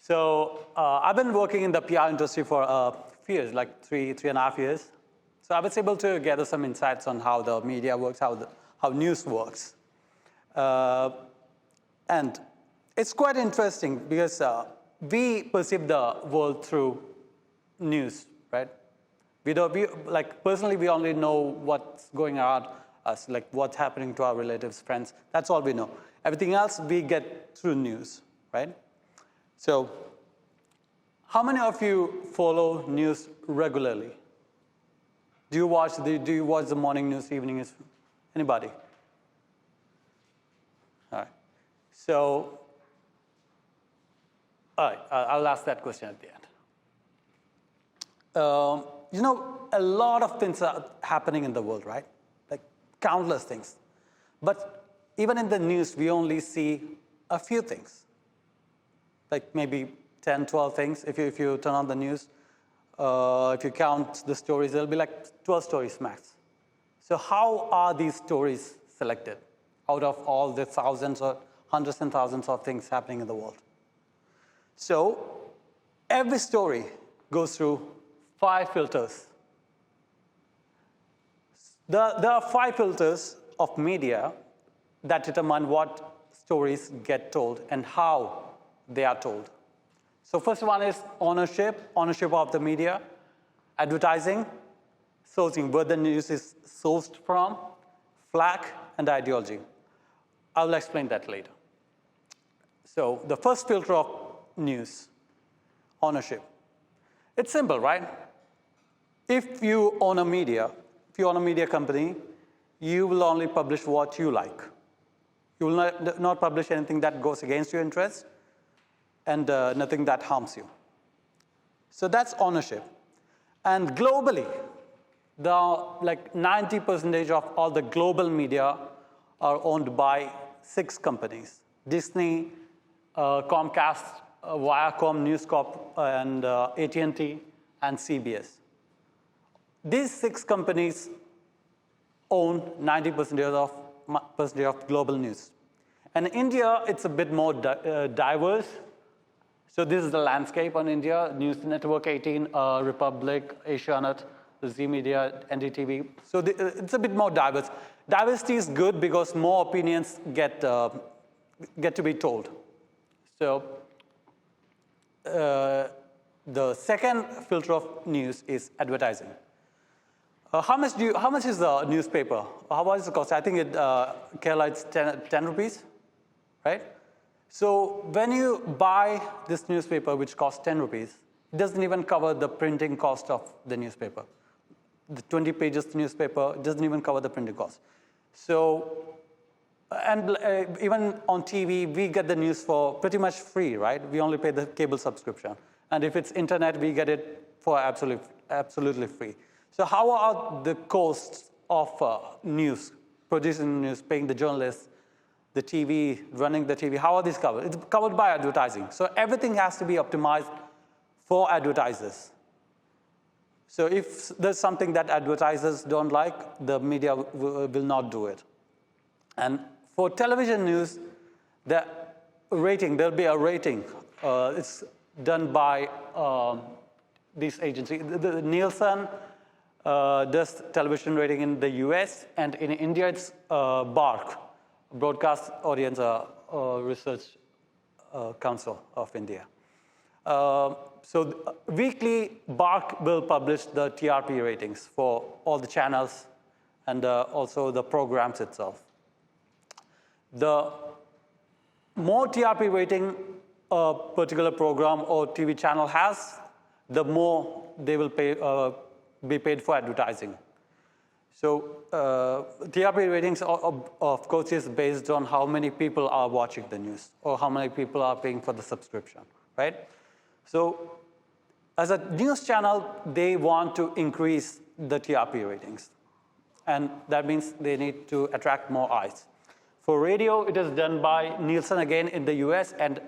So I've been working in the PR industry for a few years, like three and a half years. So I was able to gather some insights on how the media works, how news works. And it's quite interesting because we perceive the world through news, right? Personally, we only know what's going around us, like what's happening to our relatives, friends. That's all we know. Everything else we get through news, right? So how many of you follow news regularly? Do you watch the morning news, evening news? Anybody? All right. So, all right, I'll ask that question at the end. You know, a lot of things are happening in the world, right? Like countless things. But even in the news, we only see a few things. Like maybe 10, 12 things. If you turn on the news, if you count the stories, there'll be like 12 stories max. So how are these stories selected out of all the thousands or hundreds and thousands of things happening in the world? So every story goes through 5 filters. There are 5 filters of media that determine what stories get told and how they are told. So first one is ownership of the media, advertising, sourcing, where the news is sourced from, flag, and ideology. I'll explain that later. So the first filter of news, ownership. It's simple, right? If you own a media company, you will only publish what you like. You will not publish anything that goes against your interests and nothing that harms you. So that's ownership. And globally, like 90% of all the global media are owned by 6 companies: Disney, Comcast, Viacom, News Corp, and AT&T, and CBS. These 6 companies own 90% of global news. And in India, it's a bit more diverse. So this is the landscape on India: News Network 18, Republic, Asianet, Zee Media, NDTV. So it's a bit more diverse. Diversity is good because more opinions get to be told. So the second filter of news is advertising. How much is the newspaper? What is the cost? I think Kerala it's 10 rupees, right? So when you buy this newspaper, which costs 10 rupees, it doesn't even cover the printing cost of the newspaper. The 20 pages newspaper doesn't even cover the printing cost. So, and even on TV, we get the news for pretty much free, right? We only pay the cable subscription. And if it's internet, we get it for absolutely free. So how are the costs of news, producing news, paying the journalists, the TV, running the TV, how are these covered? It's covered by advertising. So everything has to be optimized for advertisers. So if there's something that advertisers don't like, the media will not do it. And for television news, there'll be a rating. It's done by these agencies. The Nielsen does television rating in the US, and in India it's BARC, Broadcast Audience Research Council of India. So weekly, BARC will publish the TRP ratings for all the channels and also the programs itself. The more TRP rating a particular program or TV channel has, the more they will be paid for advertising. So TRP ratings, of course, is based on how many people are watching the news or how many people are paying for the subscription, right? So as a news channel, they want to increase the TRP ratings. And that means they need to attract more eyes. For radio, it is done by Nielsen again in the US and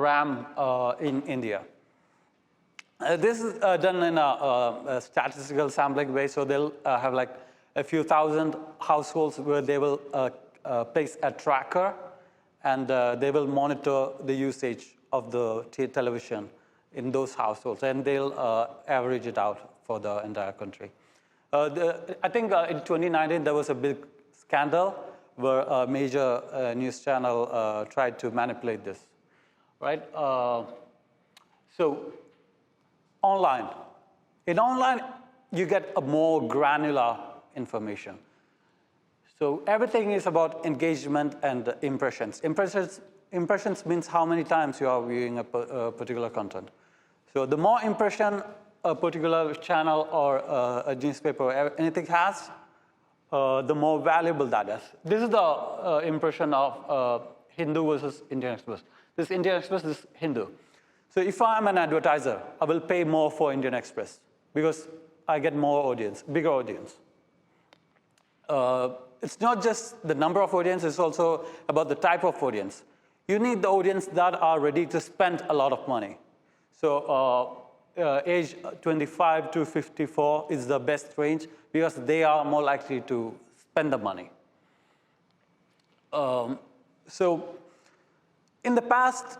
RAM in India. This is done in a statistical sampling way, so they'll have like a few thousand households where they will place a tracker, and they will monitor the usage of the television in those households, and they'll average it out for the entire country. I think in 2019 there was a big scandal where a major news channel tried to manipulate this, right? So online. In online, you get a more granular information. So everything is about engagement and impressions. Impressions means how many times you are viewing a particular content. So the more impression a particular channel or a newspaper or anything has, the more valuable that is. This is the impression of Hindu versus Indian Express. This Indian Express, this Hindu. So if I'm an advertiser, I will pay more for Indian Express because I get more audience, bigger audience. It's not just the number of audience, it's also about the type of audience. You need the audience that are ready to spend a lot of money. So age 25 to 54 is the best range because they are more likely to spend the money. So in the past,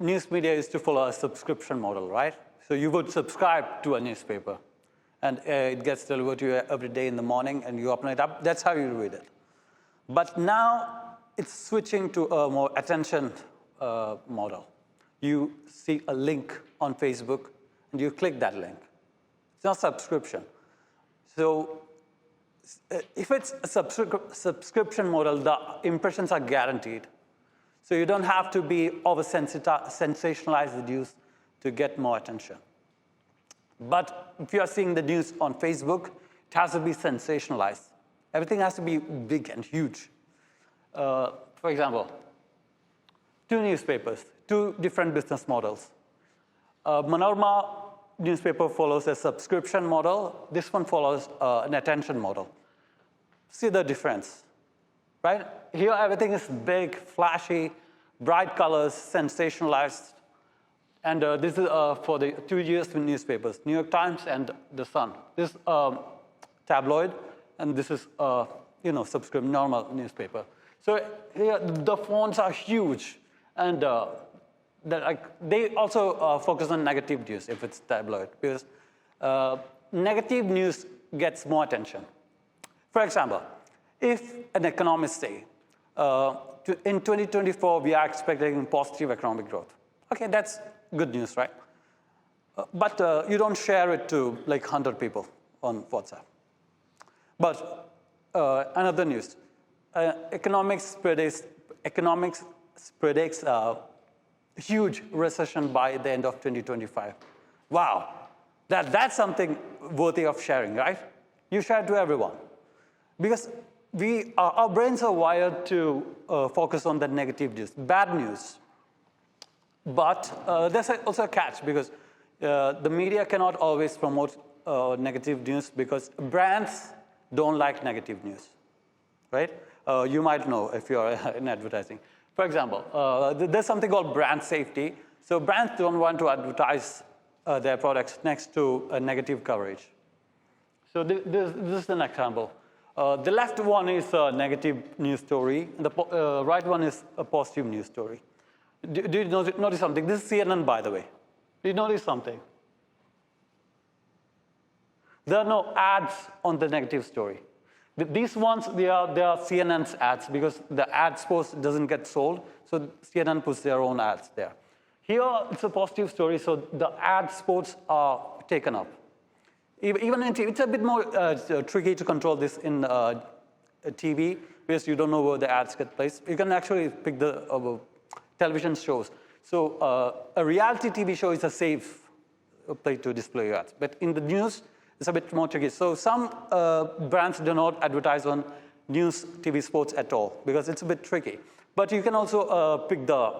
news media used to follow a subscription model, right? So you would subscribe to a newspaper, and it gets delivered to you every day in the morning, and you open it up. That's how you read it. But now it's switching to a more attention model. You see a link on Facebook, and you click that link. It's not subscription. So if it's a subscription model, the impressions are guaranteed. So you don't have to be over-sensationalize the news to get more attention. But if you are seeing the news on Facebook, it has to be sensationalized. Everything has to be big and huge. For example, 2 newspapers, 2 different business models. Manorama newspaper follows a subscription model. This one follows an attention model. See the difference, right? Here everything is big, flashy, bright colors, sensationalized. And this is for the 2 US newspapers, New York Times and The Sun. This is tabloid, and this is subscription normal newspaper. So here the fonts are huge, and they also focus on negative news if it's tabloid, because negative news gets more attention. For example, if an economist say, in 2024 we are expecting positive economic growth. Okay, that's good news, right? But you don't share it to like 100 people on WhatsApp. But another news, economics predicts a huge recession by the end of 2025. Wow, that's something worthy of sharing, right? You share it to everyone. Because our brains are wired to focus on the negative news, bad news. But there's also a catch, because the media cannot always promote negative news because brands don't like negative news, right? You might know if you're in advertising. For example, there's something called brand safety. So brands don't want to advertise their products next to a negative coverage. So this is an example. The left one is a negative news story, and the right one is a positive news story. Do you notice something? This is CNN, by the way. Do you notice something? There are no ads on the negative story. These ones, they are CNN's ads, because the ad post doesn't get sold, so CNN puts their own ads there. Here, it's a positive story, so the ad spots are taken up. Even in TV, it's a bit more tricky to control this in TV, because you don't know where the ads get placed. You can actually pick the television shows. So a reality TV show is a safe place to display your ads. But in the news, it's a bit more tricky. So some brands do not advertise on news TV sports at all, because it's a bit tricky. But you can also pick the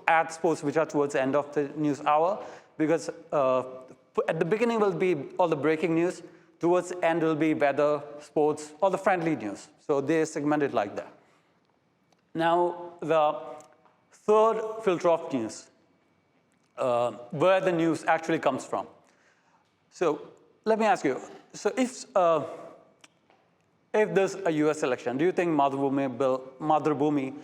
ad spots which are towards the end of the news hour, because at the beginning will be all the breaking news, towards the end will be weather, sports, all the friendly news. So they segment it like that. Now, the third filter of news, where the news actually comes from. So let me ask you, so if If there's a US election, do you think Madhubhumi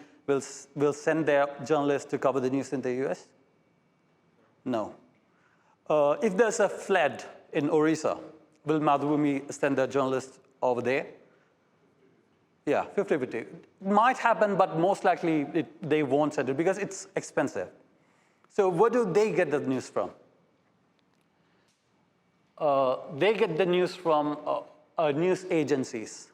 will send their journalists to cover the news in the US? No. If there's a flood in Orissa, will Madhubhumi send their journalists over there? Yeah, 50-50. It might happen, but most likely they won't send it because it's expensive. So where do they get the news from? They get the news from news agencies.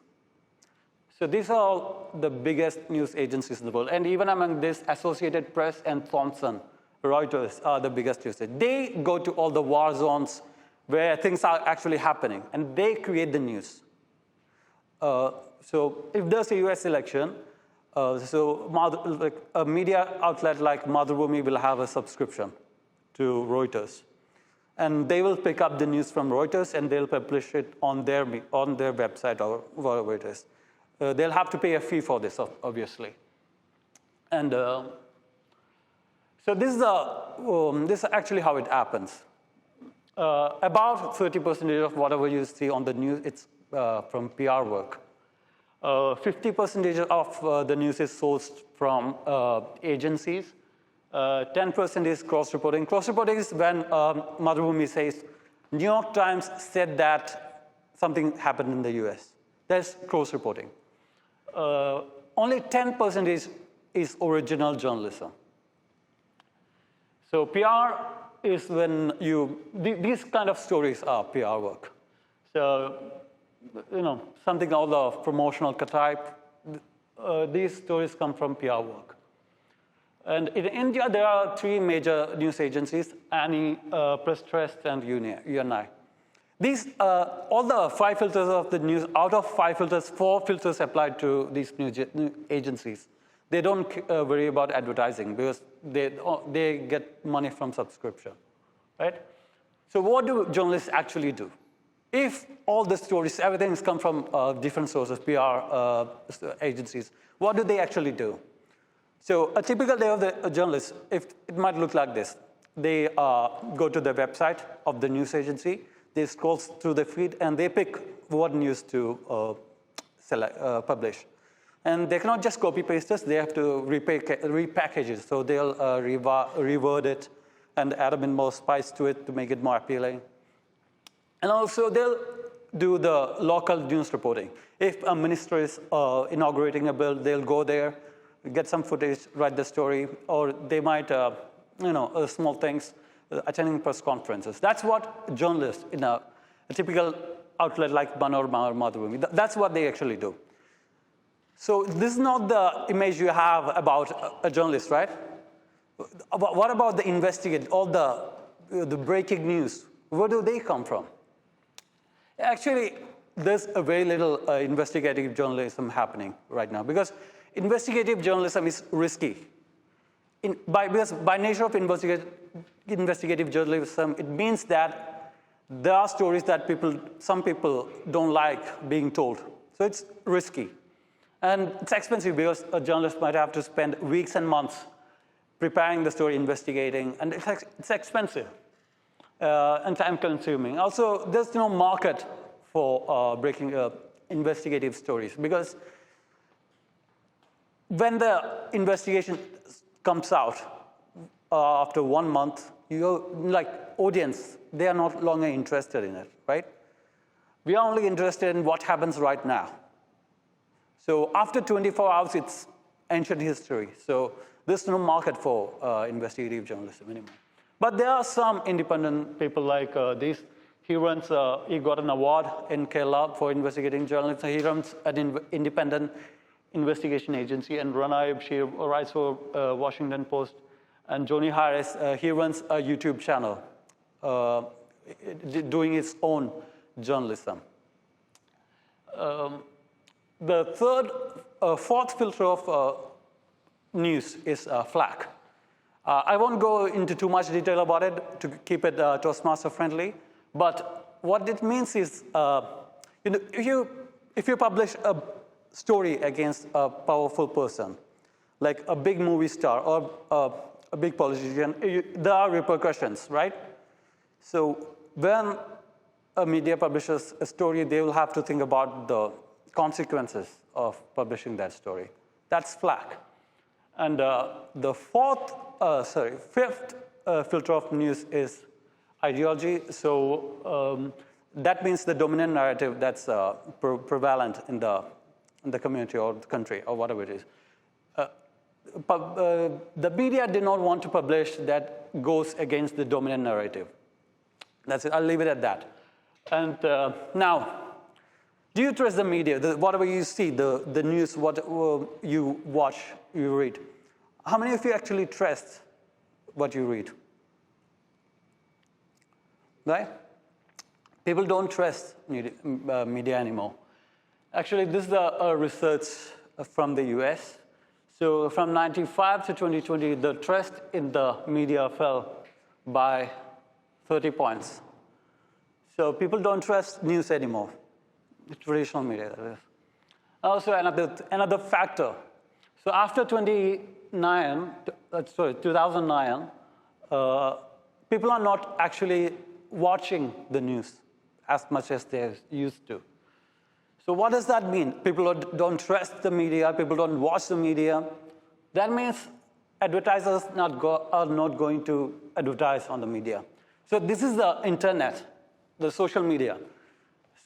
So these are all the biggest news agencies in the world. And even among this, Associated Press and Thomson Reuters are the biggest news. They go to all the war zones where things are actually happening, and they create the news. So if there's a US election, a media outlet like Madhubhumi will have a subscription to Reuters. And they will pick up the news from Reuters, and they'll publish it on their website or wherever it is. They'll have to pay a fee for this, obviously. And so this is actually how it happens. About 30% of whatever you see on the news, it's from PR work. 50% of the news is sourced from agencies. 10% is cross-reporting. Cross-reporting is when Madhubhumi says, New York Times said that something happened in the US. That's cross-reporting. Only 10% is original journalism. So PR is when these kind of stories are PR work. So, something of the promotional type, these stories come from PR work. And in India, there are 3 major news agencies, ANI, Press Trust, and UNI. These, all the 5 filters of the news, out of 5 filters, 4 filters apply to these news agencies. They don't worry about advertising because they get money from subscription, right? So what do journalists actually do? If all the stories, everything has come from different sources, PR agencies, what do they actually do? So a typical day of the journalist, it might look like this. They go to the website of the news agency, they scroll through the feed, and they pick what news to publish. And they cannot just copy-paste this, they have to repackage it. So they'll reword it and add a bit more spice to it to make it more appealing. And also, they'll do the local news reporting. If a minister is inaugurating a bill, they'll go there, get some footage, write the story, or they might, small things, attending press conferences. That's what journalists in a typical outlet like Panorama or Madhubhumi, that's what they actually do. So this is not the image you have about a journalist, right? What about the investigative, all the breaking news? Where do they come from? Actually, there's a very little investigative journalism happening right now because investigative journalism is risky. Because by nature of investigative journalism, it means that there are stories that some people don't like being told. So it's risky. And it's expensive because a journalist might have to spend weeks and months preparing the story, investigating, and it's expensive and time-consuming. Also, there's no market for breaking investigative stories because when the investigation comes out after 1 month, audience, they are no longer interested in it, right? We are only interested in what happens right now. So after 24 hours, it's ancient history. So there's no market for investigative journalism anymore. But there are some independent people like this. He got an award in Kerala for investigating journalism. He runs an independent investigation agency. And Ranayib, she writes for Washington Post. And Joni Harris, he runs a YouTube channel doing his own journalism. The fourth filter of news is FLAC. I won't go into too much detail about it to keep it Toastmaster friendly, but what it means is, if you publish a story against a powerful person, like a big movie star or a big politician, there are repercussions, right? So when a media publishes a story, they will have to think about the consequences of publishing that story. That's flack. And the fifth filter of news is ideology. So that means the dominant narrative that's prevalent in the community or the country or whatever it is. The media did not want to publish that goes against the dominant narrative. That's it. I'll leave it at that. And now, do you trust the media? Whatever you see, the news, what you watch, you read. How many of you actually trust what you read? Right? People don't trust media anymore. Actually, this is a research from the US. So from 1995 to 2020, the trust in the media fell by 30 points. So people don't trust news anymore, the traditional media, that is. Also, another factor. So after 2009, people are not actually watching the news as much as they used to. So what does that mean? People don't trust the media, people don't watch the media. That means advertisers are not going to advertise on the media. So this is the internet, the social media.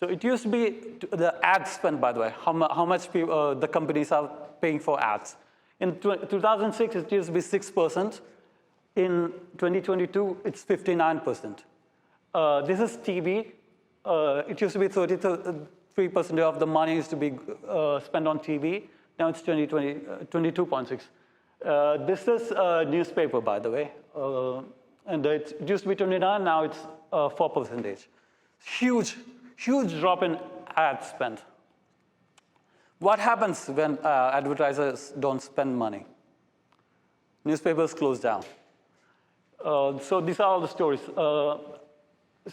So it used to be the ad spend, by the way, how much the companies are paying for ads. In 2006, it used to be 6%. In 2022, it's 59%. This is TV. It used to be 33% of the money used to be spent on TV. Now it's 22.6. This is a newspaper, by the way. And it used to be 29, now it's 4%. Huge drop in ad spend. What happens when advertisers don't spend money? Newspapers close down. So these are all the stories.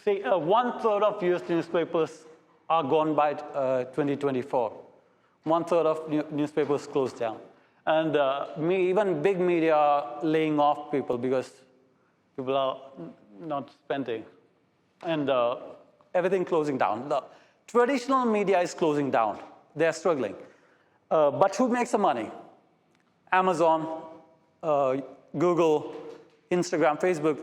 Say 1/3 of US newspapers are gone by 2024. 1/3 of newspapers closed down. And even big media are laying off people because people are not spending. And everything closing down. The traditional media is closing down. They're struggling. But who makes the money? Amazon, Google, Instagram, Facebook.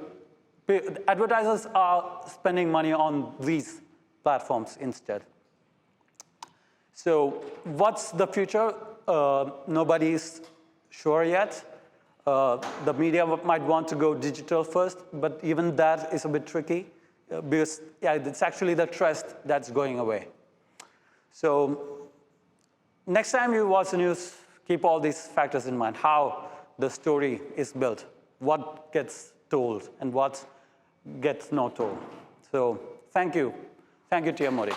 Advertisers are spending money on these platforms instead. So what's the future? Nobody's sure yet. The media might want to go digital first, but even that is a bit tricky because it's actually the trust that's going away. So next time you watch the news, keep all these factors in mind, how the story is built, what gets told, and what gets not told. So thank you. Thank you, Tia Modi.